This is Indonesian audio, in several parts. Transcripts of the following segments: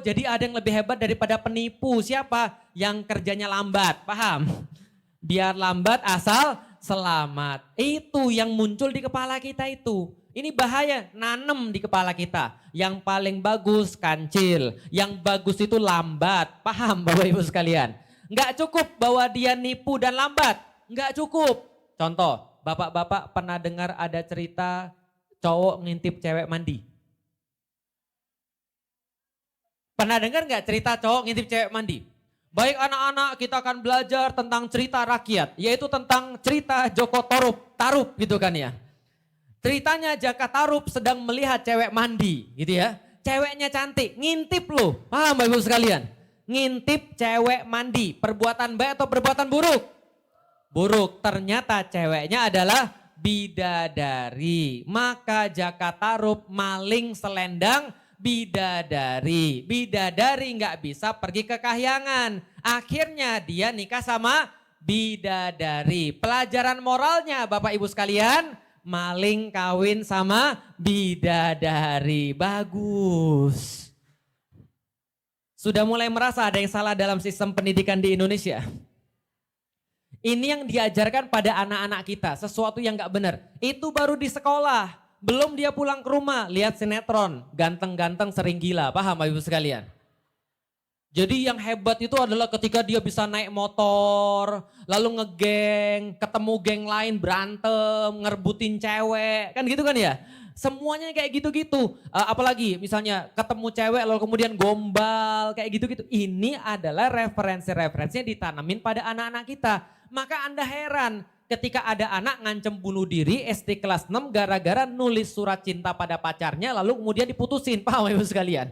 jadi ada yang lebih hebat daripada penipu. Siapa? Yang kerjanya lambat, paham? Biar lambat asal selamat. Itu yang muncul di kepala kita itu. Ini bahaya, nanem di kepala kita. Yang paling bagus kancil, yang bagus itu lambat. Paham Bapak Ibu sekalian? Enggak cukup bahwa dia nipu dan lambat. Enggak cukup. Contoh, bapak-bapak pernah dengar ada cerita cowok ngintip cewek mandi? Pernah dengar enggak cerita cowok ngintip cewek mandi? Baik anak-anak, kita akan belajar tentang cerita rakyat, yaitu tentang cerita Joko Tarub gitu kan ya. Ceritanya Jaka Tarub sedang melihat cewek mandi gitu ya. Ceweknya cantik, ngintip loh. Paham Bapak Ibu sekalian? Ngintip cewek mandi, perbuatan baik atau perbuatan buruk? Buruk, ternyata ceweknya adalah bidadari. Maka Jaka Tarub maling selendang bidadari. Bidadari nggak bisa pergi ke kahyangan. Akhirnya dia nikah sama bidadari. Pelajaran moralnya Bapak Ibu sekalian, maling kawin sama bidadari. Bagus. Sudah mulai merasa ada yang salah dalam sistem pendidikan di Indonesia? Ini yang diajarkan pada anak-anak kita, sesuatu yang gak benar. Itu baru di sekolah, belum dia pulang ke rumah, lihat sinetron, ganteng-ganteng sering gila, paham Bapak Ibu sekalian? Jadi yang hebat itu adalah ketika dia bisa naik motor, lalu ngegeng, ketemu geng lain berantem, ngerebutin cewek, kan gitu kan ya? Semuanya kayak gitu-gitu. Apalagi misalnya ketemu cewek lalu kemudian gombal, kayak gitu-gitu. Ini adalah referensi-referensinya ditanamin pada anak-anak kita. Maka Anda heran ketika ada anak ngancem bunuh diri SD kelas 6 gara-gara nulis surat cinta pada pacarnya lalu kemudian diputusin, paham Ibu sekalian?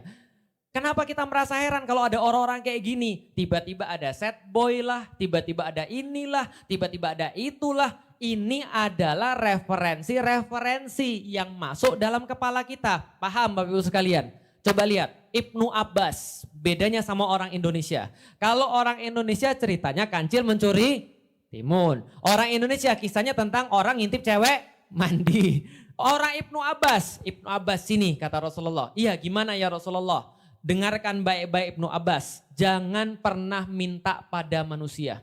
Kenapa kita merasa heran kalau ada orang-orang kayak gini? Tiba-tiba ada sad boy lah, tiba-tiba ada inilah, tiba-tiba ada itulah. Ini adalah referensi-referensi yang masuk dalam kepala kita. Paham Bapak Ibu sekalian? Coba lihat Ibnu Abbas, bedanya sama orang Indonesia. Kalau orang Indonesia ceritanya kancil mencuri timun. Orang Indonesia kisahnya tentang orang ngintip cewek mandi. Orang Ibnu Abbas sini kata Rasulullah. Iya gimana ya Rasulullah? Dengarkan baik-baik Ibnu Abbas, jangan pernah minta pada manusia.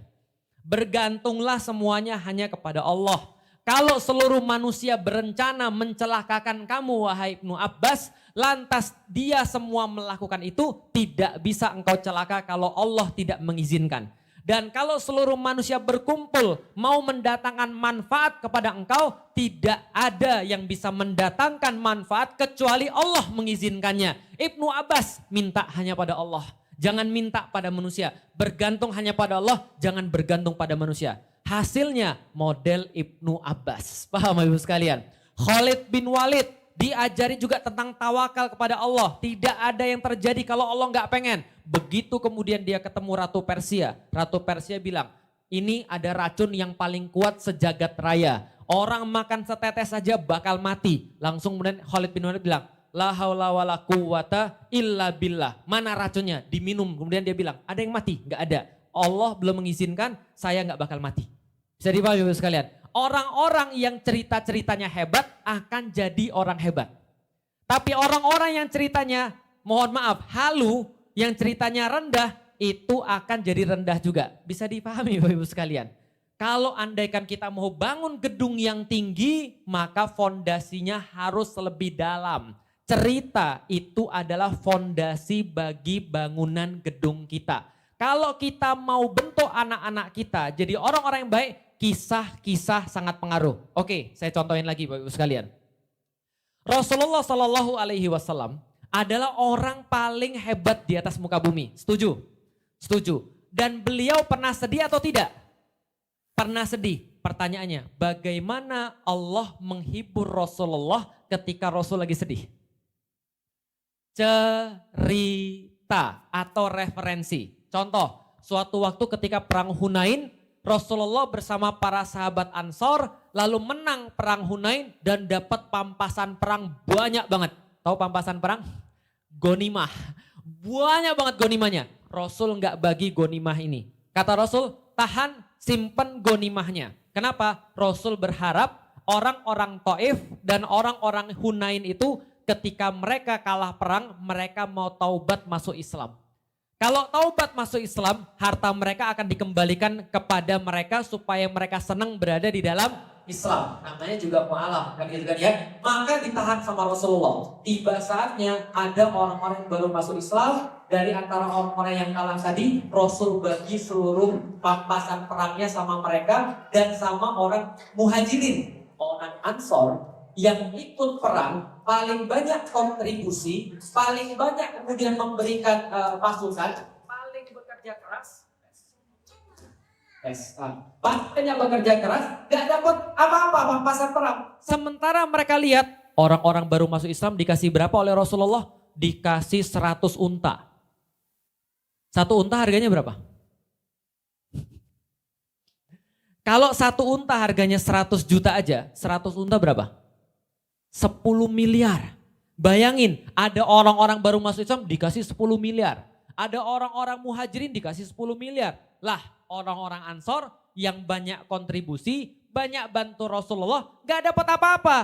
Bergantunglah semuanya hanya kepada Allah. Kalau seluruh manusia berencana mencelakakan kamu wahai Ibnu Abbas, lantas dia semua melakukan itu, tidak bisa engkau celaka kalau Allah tidak mengizinkan. Dan kalau seluruh manusia berkumpul mau mendatangkan manfaat kepada engkau, tidak ada yang bisa mendatangkan manfaat kecuali Allah mengizinkannya. Ibnu Abbas minta hanya pada Allah. Jangan minta pada manusia. Bergantung hanya pada Allah, jangan bergantung pada manusia. Hasilnya model Ibnu Abbas. Paham Ibu sekalian? Khalid bin Walid diajari juga tentang tawakal kepada Allah. Tidak ada yang terjadi kalau Allah nggak pengen. Begitu kemudian dia ketemu Ratu Persia. Ratu Persia bilang, ini ada racun yang paling kuat sejagat raya. Orang makan setetes saja bakal mati. Langsung kemudian Khalid bin Walid bilang, la haula wala quwata illa billah. Mana racunnya? Diminum. Kemudian dia bilang, ada yang mati? Nggak ada. Allah belum mengizinkan, saya nggak bakal mati. Bisa dipahami Bapak sekalian? Orang-orang yang cerita-ceritanya hebat akan jadi orang hebat. Tapi orang-orang yang ceritanya, mohon maaf, halu, yang ceritanya rendah, itu akan jadi rendah juga. Bisa dipahami Bapak Ibu sekalian? Kalau andaikan kita mau bangun gedung yang tinggi, maka fondasinya harus lebih dalam. Cerita itu adalah fondasi bagi bangunan gedung kita. Kalau kita mau bentuk anak-anak kita jadi orang-orang yang baik, kisah-kisah sangat pengaruh. Oke, saya contohin lagi Bapak Ibu sekalian. Rasulullah Shallallahu Alaihi Wasallam adalah orang paling hebat di atas muka bumi. Setuju? Setuju. Dan beliau pernah sedih atau tidak? Pernah sedih. Pertanyaannya, bagaimana Allah menghibur Rasulullah ketika Rasul lagi sedih? Cerita atau referensi. Contoh, suatu waktu ketika perang Hunain, Rasulullah bersama para sahabat Ansor lalu menang perang Hunain dan dapat pampasan perang banyak banget. Tahu pampasan perang? Gonimah. Banyak banget gonimahnya. Rasul nggak bagi gonimah ini. Kata Rasul, tahan, simpen gonimahnya. Kenapa? Rasul berharap orang-orang Taif dan orang-orang Hunain itu ketika mereka kalah perang, mereka mau taubat masuk Islam. Kalau taubat masuk Islam, harta mereka akan dikembalikan kepada mereka supaya mereka senang berada di dalam Islam. Namanya juga mu'alaf, kan gitu kan ya. Maka ditahan sama Rasulullah. Tiba saatnya ada orang-orang yang baru masuk Islam, dari antara orang-orang yang kalah tadi, Rasul bagi seluruh pampasan perangnya sama mereka dan sama orang muhajirin, orang Ansor yang ikut perang, paling banyak kontribusi, paling banyak kemudian memberikan pasukan, paling bekerja keras. Banyak bekerja keras, gak dapat apa-apa pampasan perang. Sementara mereka lihat orang-orang baru masuk Islam dikasih berapa oleh Rasulullah? Dikasih 100 unta. Satu unta harganya berapa? Kalau satu unta harganya 100 juta aja, 100 unta berapa? 10 miliar. Bayangin, ada orang-orang baru masuk Islam dikasih 10 miliar. Ada orang-orang muhajirin dikasih 10 miliar. Lah, orang-orang Ansor yang banyak kontribusi, banyak bantu Rasulullah, gak dapat apa-apa.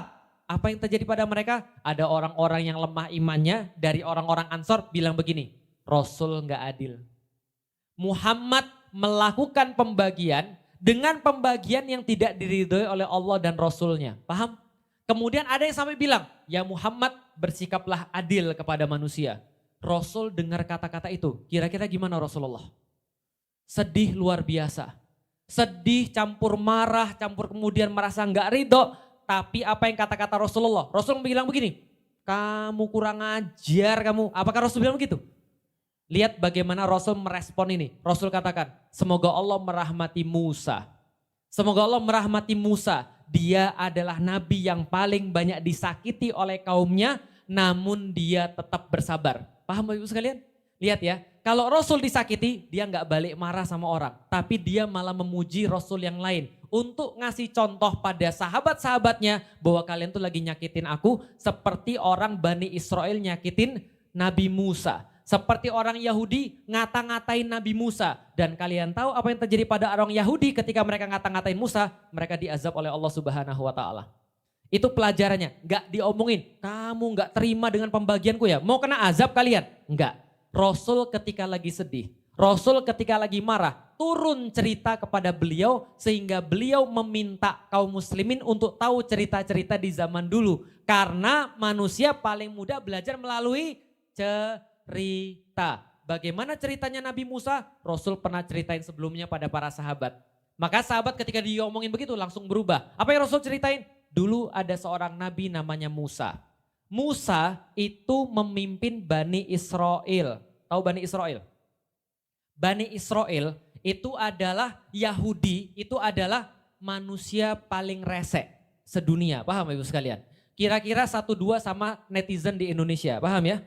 Apa yang terjadi pada mereka? Ada orang-orang yang lemah imannya dari orang-orang Ansor bilang begini, Rasul gak adil. Muhammad melakukan pembagian dengan pembagian yang tidak diridhoi oleh Allah dan Rasulnya. Paham? Kemudian ada yang sampai bilang, ya Muhammad bersikaplah adil kepada manusia. Rasul dengar kata-kata itu, kira-kira gimana Rasulullah? Sedih luar biasa. Sedih, campur marah, campur kemudian merasa enggak ridho. Tapi apa yang kata-kata Rasulullah? Rasul bilang begini, kamu kurang ajar kamu. Apakah Rasul bilang begitu? Lihat bagaimana Rasul merespon ini. Rasul katakan, semoga Allah merahmati Musa. Semoga Allah merahmati Musa. Dia adalah nabi yang paling banyak disakiti oleh kaumnya, namun dia tetap bersabar. Paham Bapak Ibu sekalian? Lihat ya, kalau Rasul disakiti, dia nggak balik marah sama orang. Tapi dia malah memuji Rasul yang lain. Untuk ngasih contoh pada sahabat-sahabatnya, bahwa kalian tuh lagi nyakitin aku, seperti orang Bani Israel nyakitin Nabi Musa. Seperti orang Yahudi ngata-ngatain Nabi Musa. Dan kalian tahu apa yang terjadi pada orang Yahudi ketika mereka ngata-ngatain Musa, mereka diazab oleh Allah Subhanahu wa Ta'ala. Itu pelajarannya, gak diomongin, kamu gak terima dengan pembagianku ya, mau kena azab kalian? Enggak. Rasul ketika lagi sedih, Rasul ketika lagi marah, turun cerita kepada beliau sehingga beliau meminta kaum muslimin untuk tahu cerita-cerita di zaman dulu. Karena manusia paling mudah belajar melalui cerita. Bagaimana ceritanya Nabi Musa? Rasul pernah ceritain sebelumnya pada para sahabat. Maka sahabat ketika diomongin begitu langsung berubah. Apa yang Rasul ceritain? Dulu ada seorang nabi namanya Musa. Musa itu memimpin Bani Israel. Tahu Bani Israel? Bani Israel itu adalah Yahudi, itu adalah manusia paling resek sedunia. Paham Ibu sekalian? Kira-kira 1-2 sama netizen di Indonesia. Paham ya?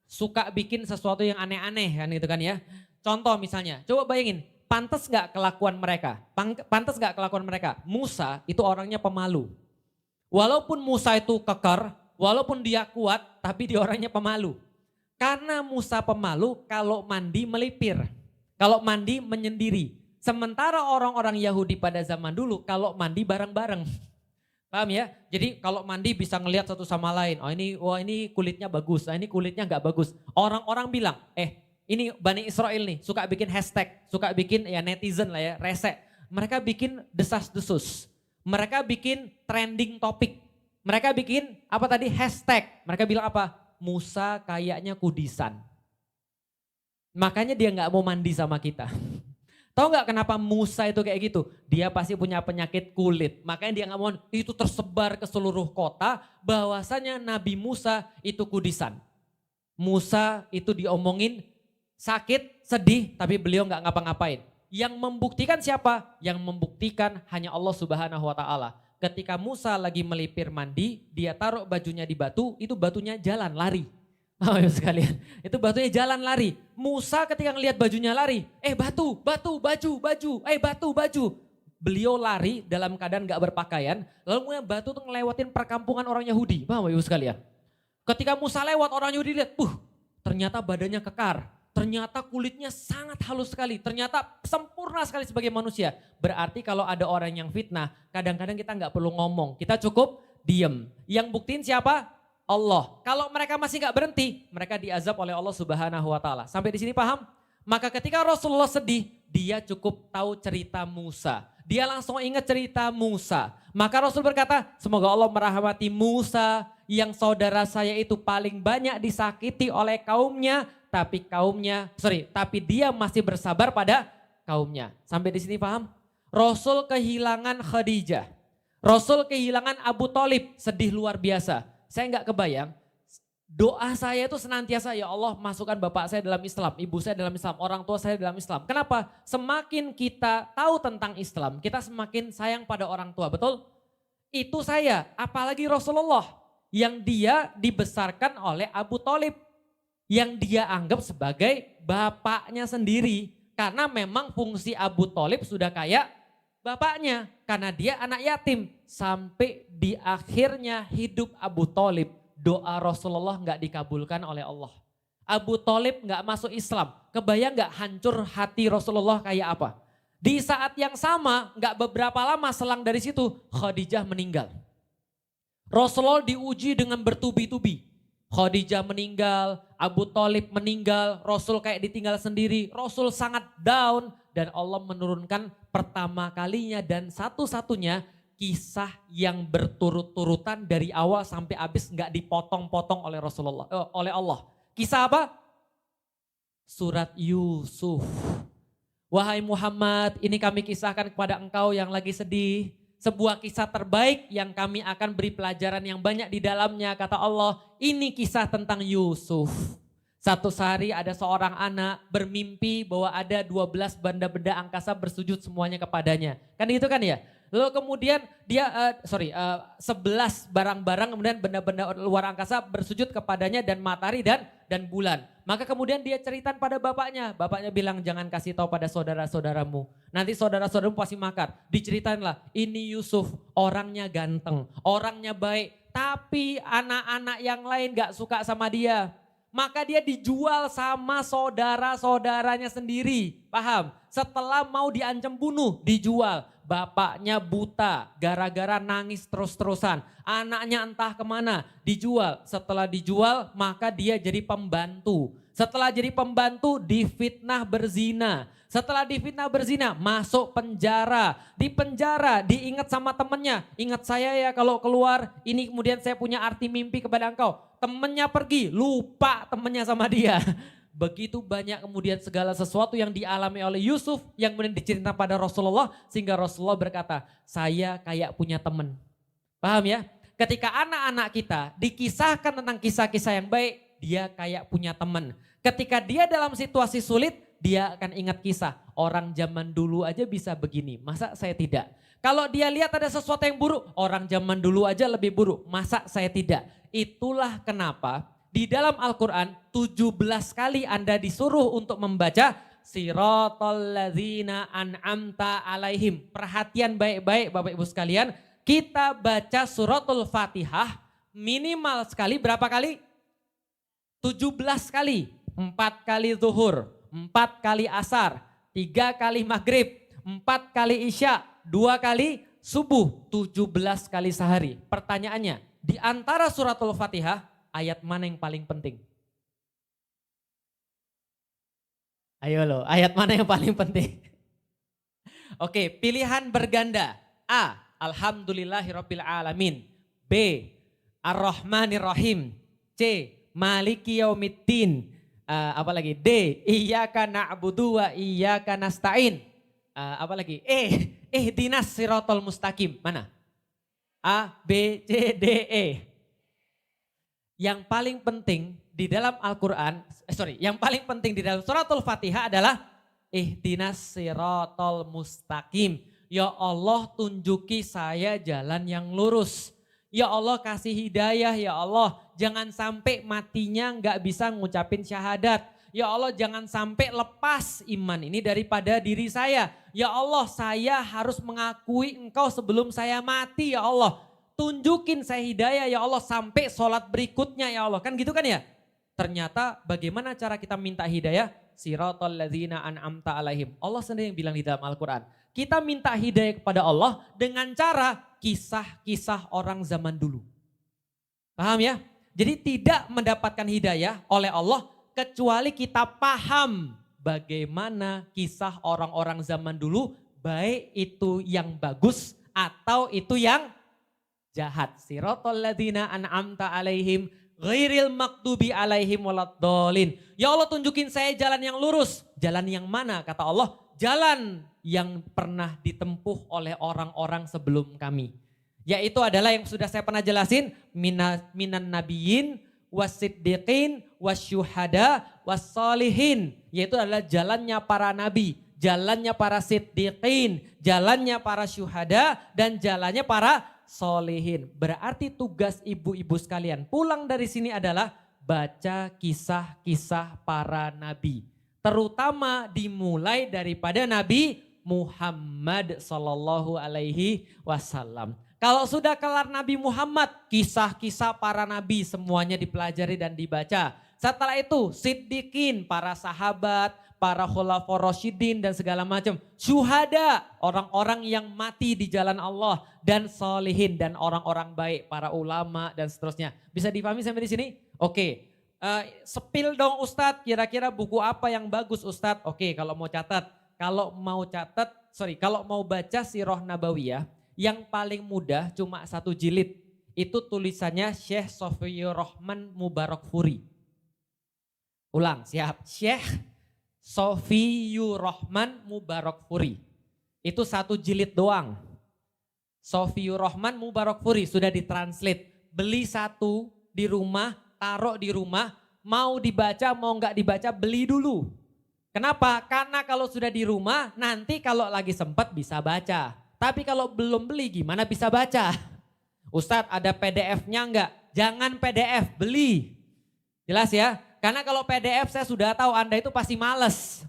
Suka bikin sesuatu yang aneh-aneh kan gitu kan ya. Contoh misalnya, coba bayangin, pantas gak kelakuan mereka? Pantas gak kelakuan mereka? Musa itu orangnya pemalu. Walaupun Musa itu kekar, walaupun dia kuat, tapi dia orangnya pemalu. Karena Musa pemalu, kalau mandi melipir, kalau mandi menyendiri. Sementara orang-orang Yahudi pada zaman dulu kalau mandi bareng-bareng. Paham ya? Jadi kalau mandi bisa ngelihat satu sama lain. Oh ini, wah ini kulitnya bagus, nah ini kulitnya nggak bagus. Orang-orang bilang, ini Bani Israel nih suka bikin hashtag, suka bikin ya netizen lah ya, rese. Mereka bikin desas-desus. Mereka bikin trending topik. Mereka bikin apa tadi? Hashtag. Mereka bilang apa? Musa kayaknya kudisan. Makanya dia nggak mau mandi sama kita. Tahu nggak kenapa Musa itu kayak gitu? Dia pasti punya penyakit kulit. Makanya dia nggak mau, itu tersebar ke seluruh kota bahwasanya Nabi Musa itu kudisan. Musa itu diomongin sakit, sedih, tapi beliau nggak ngapa-ngapain. Yang membuktikan siapa? Yang membuktikan hanya Allah Subhanahu wa Ta'ala. Ketika Musa lagi melipir mandi, dia taruh bajunya di batu, itu batunya jalan, lari. Oh sekalian, itu batunya jalan lari. Musa ketika ngelihat bajunya lari, batu, baju. Beliau lari dalam keadaan gak berpakaian, lalu kemudian batu tuh ngelewatin perkampungan orang Yahudi. Paham Ibu sekalian? Ketika Musa lewat, orang Yahudi lihat, ternyata badannya kekar. Ternyata kulitnya sangat halus sekali, ternyata sempurna sekali sebagai manusia. Berarti kalau ada orang yang fitnah, kadang-kadang kita gak perlu ngomong, kita cukup diem. Yang buktiin siapa? Allah. Kalau mereka masih nggak berhenti, mereka diazab oleh Allah Subhanahu wa taala. Sampai di sini paham? Maka ketika Rasulullah sedih, dia cukup tahu cerita Musa. Dia langsung ingat cerita Musa. Maka Rasul berkata, semoga Allah merahmati Musa yang saudara saya itu paling banyak disakiti oleh kaumnya, tapi dia masih bersabar pada kaumnya. Sampai di sini paham? Rasul kehilangan Khadijah. Rasul kehilangan Abu Thalib, sedih luar biasa. Saya nggak kebayang, doa saya itu senantiasa, ya Allah masukkan bapak saya dalam Islam, ibu saya dalam Islam, orang tua saya dalam Islam. Kenapa? Semakin kita tahu tentang Islam, kita semakin sayang pada orang tua, betul? Itu saya, apalagi Rasulullah yang dia dibesarkan oleh Abu Thalib, yang dia anggap sebagai bapaknya sendiri. Karena memang fungsi Abu Thalib sudah kayak bapaknya, karena dia anak yatim. Sampai di akhirnya hidup Abu Thalib, doa Rasulullah nggak dikabulkan oleh Allah. Abu Thalib nggak masuk Islam. Kebayang nggak hancur hati Rasulullah kayak apa? Di saat yang sama, nggak beberapa lama selang dari situ, Khadijah meninggal. Rasulullah diuji dengan bertubi-tubi. Khadijah meninggal, Abu Thalib meninggal, Rasul kayak ditinggal sendiri. Rasul sangat down dan Allah menurunkan pertama kalinya dan satu-satunya kisah yang berturut-turutan dari awal sampai habis nggak dipotong-potong oleh Rasulullah, oleh Allah. Kisah apa? Surat Yusuf. Wahai Muhammad, ini kami kisahkan kepada engkau yang lagi sedih. Sebuah kisah terbaik yang kami akan beri pelajaran yang banyak di dalamnya. Kata Allah, ini kisah tentang Yusuf. Satu hari ada seorang anak bermimpi bahwa ada 12 benda-benda angkasa bersujud semuanya kepadanya. Kan gitu kan ya? Lalu kemudian dia, 11 barang-barang kemudian benda-benda luar angkasa bersujud kepadanya dan matahari dan bulan. Maka kemudian dia ceritakan pada bapaknya. Bapaknya bilang jangan kasih tahu pada saudara-saudaramu. Nanti saudara-saudaramu pasti makar. Diceritain lah, ini Yusuf orangnya ganteng, orangnya baik. Tapi anak-anak yang lain gak suka sama dia. Maka dia dijual sama saudara-saudaranya sendiri. Paham? Setelah mau diancam bunuh, dijual. Bapaknya buta gara-gara nangis terus-terusan. Anaknya entah kemana, dijual. Setelah dijual maka dia jadi pembantu. Setelah jadi pembantu difitnah berzina. Setelah difitnah berzina masuk penjara. Di penjara diingat sama temennya. Ingat saya ya kalau keluar ini kemudian saya punya arti mimpi kepada engkau. Temennya pergi, lupa temennya sama dia. Begitu banyak kemudian segala sesuatu yang dialami oleh Yusuf yang kemudian diceritakan pada Rasulullah sehingga Rasulullah berkata, saya kayak punya teman. Paham ya? Ketika anak-anak kita dikisahkan tentang kisah-kisah yang baik, dia kayak punya teman. Ketika dia dalam situasi sulit, dia akan ingat kisah. Orang zaman dulu aja bisa begini, masa saya tidak? Kalau dia lihat ada sesuatu yang buruk, orang zaman dulu aja lebih buruk, masa saya tidak? Itulah kenapa di dalam Al-Quran 17 kali Anda disuruh untuk membaca Siratal ladzina an'amta alaihim. Perhatian baik-baik Bapak Ibu sekalian. Kita baca suratul Fatihah minimal sekali berapa kali? 17 kali. 4 kali zuhur, 4 kali asar, 3 kali maghrib, 4 kali isya, 2 kali subuh, 17 kali sehari. Pertanyaannya, di antara suratul Fatihah ayat mana yang paling penting? Ayo loh, ayat mana yang paling penting? Oke, pilihan berganda. A, Alhamdulillahirabbil alamin. B, Ar-Rahmanir-Rahim. C, Maliki yaumiddin. Apa lagi? D, Iyyaka na'budu wa iyyaka nasta'in. Apa lagi? E, ihdinas siratal mustaqim. Mana? A, B, C, D, E. Yang paling penting di dalam Al-Quran, yang paling penting di dalam suratul Fatihah adalah ihdinas siratal mustaqim. Ya Allah tunjuki saya jalan yang lurus. Ya Allah kasih hidayah ya Allah. Jangan sampai matinya nggak bisa ngucapin syahadat. Ya Allah jangan sampai lepas iman ini daripada diri saya. Ya Allah saya harus mengakui engkau sebelum saya mati ya Allah. Tunjukin saya hidayah ya Allah sampai sholat berikutnya ya Allah. Kan gitu kan ya? Ternyata bagaimana cara kita minta hidayah? Siratal ladzina an'amta alaihim. Allah sendiri yang bilang di dalam Al-Quran. Kita minta hidayah kepada Allah dengan cara kisah-kisah orang zaman dulu. Paham ya? Jadi tidak mendapatkan hidayah oleh Allah kecuali kita paham bagaimana kisah orang-orang zaman dulu, baik itu yang bagus atau itu yang jahat. Siratal ladzina an'amta alaihim ghairil maghdubi alaihim waladdallin. Ya Allah, tunjukin saya jalan yang lurus. Jalan yang mana? Kata Allah, jalan yang pernah ditempuh oleh orang-orang sebelum kami. Yaitu adalah yang sudah saya pernah jelasin, minan nabiyyin wasiddiqin wasyuhada wassalihin. Yaitu adalah jalannya para nabi, jalannya para siddiqin, jalannya para syuhada, dan jalannya para solihin. Berarti tugas ibu-ibu sekalian pulang dari sini adalah baca kisah-kisah para nabi. Terutama dimulai daripada Nabi Muhammad sallallahu alaihi wasallam. Kalau sudah kelar Nabi Muhammad, kisah-kisah para nabi semuanya dipelajari dan dibaca. Setelah itu siddiqin, para sahabat, para khulafaur rasyidin dan segala macam. Syuhada, orang-orang yang mati di jalan Allah, dan solihin, dan orang-orang baik, para ulama dan seterusnya. Bisa dipahami sampai di sini? Oke. Sepil dong Ustadz, kira-kira buku apa yang bagus Ustadz? Oke, kalau mau baca Sirah Nabawiyah, yang paling mudah cuma 1 jilid. Itu tulisannya Syekh Sofiyur Rahman Mubarakfuri. Ulang, siap. Syekh Sofiyur Rahman Mubarakfuri. Itu 1 jilid doang. Sofiyur Rahman Mubarakfuri sudah ditranslate. Beli 1 di rumah, taruh di rumah, mau dibaca mau nggak dibaca beli dulu. Kenapa? Karena kalau sudah di rumah nanti kalau lagi sempat bisa baca. Tapi kalau belum beli gimana bisa baca? Ustadz ada PDF-nya enggak? Jangan PDF, beli. Jelas ya? Karena kalau PDF saya sudah tahu Anda itu pasti males.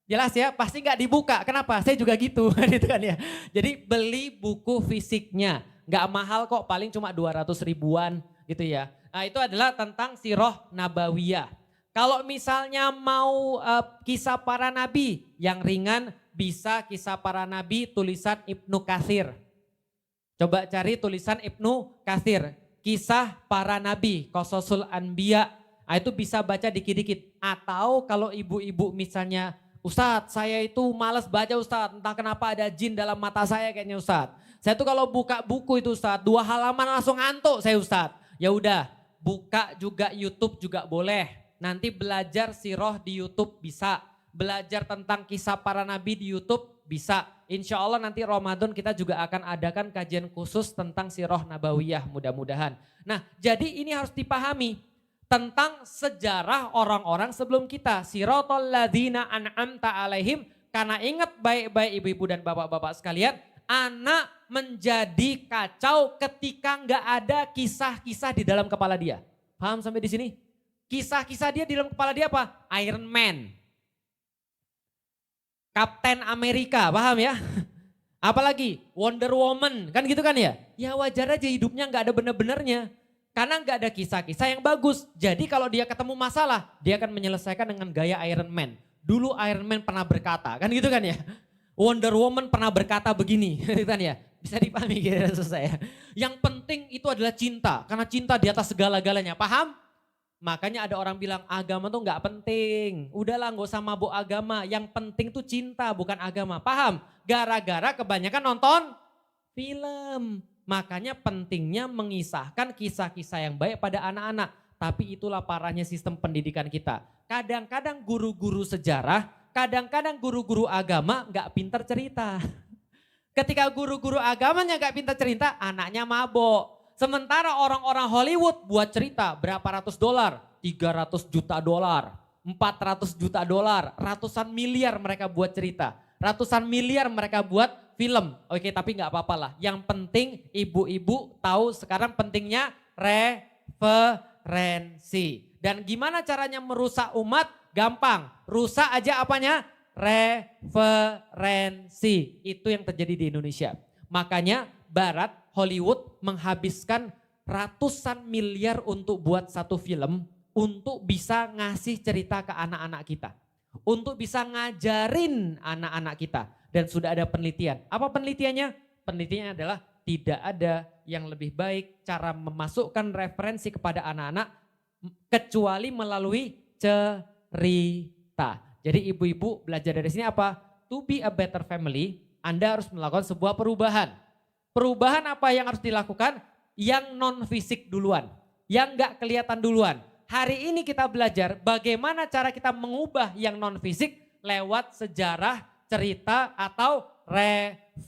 Jelas ya? Pasti enggak dibuka. Kenapa? Saya juga gitu. Gitu kan ya. Jadi beli buku fisiknya. Enggak mahal kok, paling cuma 200 ribuan gitu ya. Nah itu adalah tentang Sirah Nabawiyah. Kalau misalnya mau kisah para nabi yang ringan, bisa kisah para nabi tulisan Ibnu Katsir. Coba cari tulisan Ibnu Katsir. Kisah para nabi, Qasasul Anbiya. Nah, itu bisa baca dikit-dikit. Atau kalau ibu-ibu misalnya, Ustadz saya itu malas baca Ustadz. Entah kenapa ada jin dalam mata saya kayaknya Ustadz. Saya tuh kalau buka buku itu Ustadz, 2 halaman langsung ngantuk saya Ustadz. Ya udah, buka juga YouTube juga boleh. Nanti belajar sirah di YouTube bisa. Belajar tentang kisah para nabi di YouTube bisa. Insya Allah nanti Ramadan kita juga akan adakan kajian khusus tentang Sirah Nabawiyah mudah-mudahan. Nah jadi ini harus dipahami tentang sejarah orang-orang sebelum kita. Siratal ladzina an'amta alaihim. Karena ingat baik-baik ibu-ibu dan bapak-bapak sekalian. Anak menjadi kacau ketika nggak ada kisah-kisah di dalam kepala dia. Paham sampai di sini? Kisah-kisah dia di dalam kepala dia apa? Iron Man. Kapten Amerika, paham ya? Apalagi Wonder Woman, kan gitu kan ya? Ya wajar aja hidupnya gak ada bener-benernya. Karena gak ada kisah-kisah yang bagus. Jadi kalau dia ketemu masalah, dia akan menyelesaikan dengan gaya Iron Man. Dulu Iron Man pernah berkata, kan gitu kan ya? Wonder Woman pernah berkata begini, gitu kan ya? Bisa dipahami gitu saya. Yang penting itu adalah cinta, karena cinta di atas segala-galanya, paham? Makanya ada orang bilang agama tuh gak penting. Udahlah gak usah mabuk agama. Yang penting tuh cinta bukan agama. Paham? Gara-gara kebanyakan nonton film. Makanya pentingnya mengisahkan kisah-kisah yang baik pada anak-anak. Tapi itulah parahnya sistem pendidikan kita. Kadang-kadang guru-guru sejarah, kadang-kadang guru-guru agama gak pintar cerita. Ketika guru-guru agamanya gak pintar cerita, anaknya mabok. Sementara orang-orang Hollywood buat cerita berapa ratus dolar, 300 juta dolar, 400 juta dolar, ratusan miliar mereka buat cerita. Ratusan miliar mereka buat film. Oke tapi gak apa-apa lah. Yang penting ibu-ibu tahu sekarang pentingnya referensi. Dan gimana caranya merusak umat? Gampang. Rusak aja apanya? Referensi. Itu yang terjadi di Indonesia. Makanya Barat, Hollywood menghabiskan ratusan miliar untuk buat satu film untuk bisa ngasih cerita ke anak-anak kita. Untuk bisa ngajarin anak-anak kita. Dan sudah ada penelitian. Apa penelitiannya? Penelitiannya adalah tidak ada yang lebih baik cara memasukkan referensi kepada anak-anak kecuali melalui cerita. Jadi ibu-ibu belajar dari sini apa? To be a better family, Anda harus melakukan sebuah perubahan. Perubahan apa yang harus dilakukan? Yang non fisik duluan, yang gak kelihatan duluan. Hari ini kita belajar bagaimana cara kita mengubah yang non fisik lewat sejarah, cerita atau referensi.